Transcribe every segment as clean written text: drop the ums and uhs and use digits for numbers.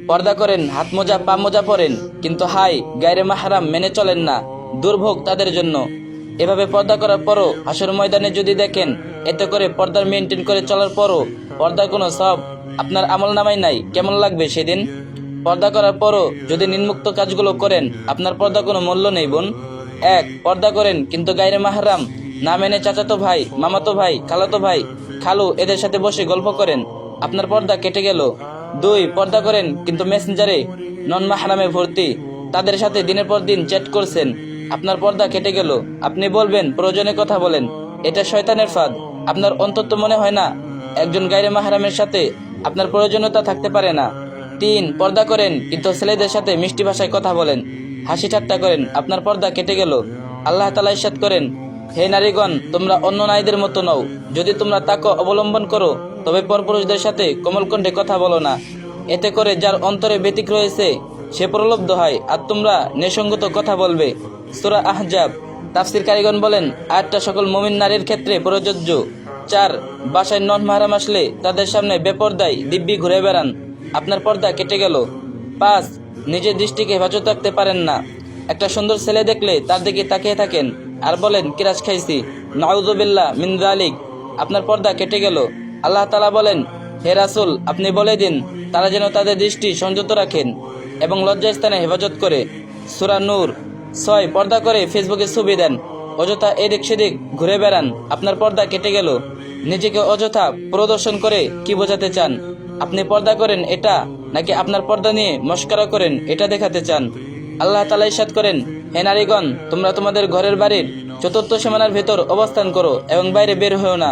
পর্দা করেন, হাত মোজা পা মোজা পরেন, কিন্তু হাই গায়রে মাহরাম মেনে চলেন না, দুর্ভোগ তাদের জন্য। এভাবে পর্দা করার পরও হাসর ময়দানে যদি দেখেন এতে করে পর্দার মেনটেন করে চলার পরও পর্দার কোনো সব আপনার আমল নামাই নাই, কেমন লাগবে সেদিন? পর্দা করার পরও যদি নিম্নোক্ত কাজগুলো করেন আপনার পর্দা কোনো মূল্য নেই বোন। এক, পর্দা করেন কিন্তু গায়রে মাহরাম না মেনে চাচাতো ভাই, মামাতো ভাই, খালাতো ভাই, খালু এদের সাথে বসে গল্প করেন, আপনার পর্দা কেটে গেল। দুই, পর্দা করেন কিন্তু মেসেঞ্জারে নন মাহরামে ভর্তি, তাদের সাথে দিনের পর দিন চ্যাট করছেন, আপনার পর্দা কেটে গেল। আপনি বলবেন প্রয়োজনে কথা বলেন, এটা শয়তানের ফাঁদ। আপনার অন্তত মনে হয় না একজন গায়রে মাহরামের সাথে আপনার প্রয়োজনীয়তা থাকতে পারে না। তিন, পর্দা করেন কিন্তু ছেলেদের সাথে মিষ্টি ভাষায় কথা বলেন, হাসি ঠাট্টা করেন, আপনার পর্দা কেটে গেল। আল্লাহ তাআলা ইরশাদ করেন, হে নারীগণ, তোমরা অন্য নারীদের মতো নও, যদি তোমরা তাকে অবলম্বন করো তবে পরপুরুষদের সাথে কোমল কণ্ঠে কথা বলো না, এতে করে যার অন্তরে ব্যতিক রয়েছে সে প্রলব্ধ হয়, আর তোমরা নেসঙ্গত কথা বলবে। সূরা আহজাব। তাফসীর কারিগণ বলেন আয়াতটা সকল মুমিন নারীর ক্ষেত্রে প্রযোজ্য। চার, বাসায় নন মাহরাম আসলে তাদের সামনে বেপরদায় দিব্যি ঘুরে বেড়ান, আপনার পর্দা কেটে গেল। পাঁচ, নিজের দৃষ্টিকে হেফাজত রাখতে পারেন না, একটা সুন্দর ছেলে দেখলে তার দিকে তাকিয়ে থাকেন আর বলেন কিরাস খাইছি, নাউযুবিল্লাহ মিন যালিক, আপনার পর্দা কেটে গেল। আল্লাহ তাআলা বলেন, হে রাসূল, আপনি বলে দিন তারা যেন তাদের দৃষ্টি সংযত রাখেন এবং লজ্জাস্থানে হেফাজত করে। সূরা নূর। ছয়, পর্দা করে ফেসবুকে ছবি দেন, অযথা এদিক সেদিক ঘুরে বেড়ান, আপনার পর্দা কেটে গেল। নিজেকে অযথা প্রদর্শন করে কি বোঝাতে চান? আপনি পর্দা করেন এটা, নাকি আপনার পর্দা নিয়ে মস্করা করেন এটা দেখাতে চান? আল্লাহ তাআলা ইরশাদ করেন, হে নারীগণ, তোমরা তোমাদের ঘরের বাড়ির চতুর্থ সীমানার ভেতর অবস্থান করো এবং বাইরে বের হও না,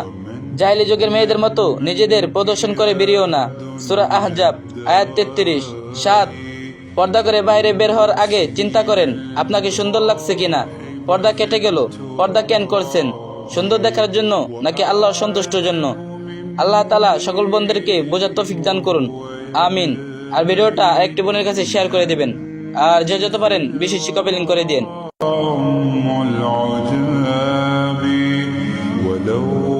জাহেলি যুগের মেয়েদের মতো নিজেদের প্রদর্শন করে বেরিয়েও না। সূরা আহজাব আয়াত 33। 7, পর্দা করে বাইরে বের হওয়ার আগে চিন্তা করেন আপনাকে সুন্দর লাগছে কিনা। পর্দা কেটে গেল, পর্দা কেন করছেন? সুন্দর দেখার জন্য নাকি আল্লাহর সন্তুষ্টির জন্য? আল্লাহ তাআলা সকল বোনদেরকে বোঝার তৌফিক দান করুন, আমিন। আর ভিডিওটা আরেকটি বোনের কাছে শেয়ার করে দিবেন, আর যে যত পারেন বেশি কপিলিং করে দিন। ولو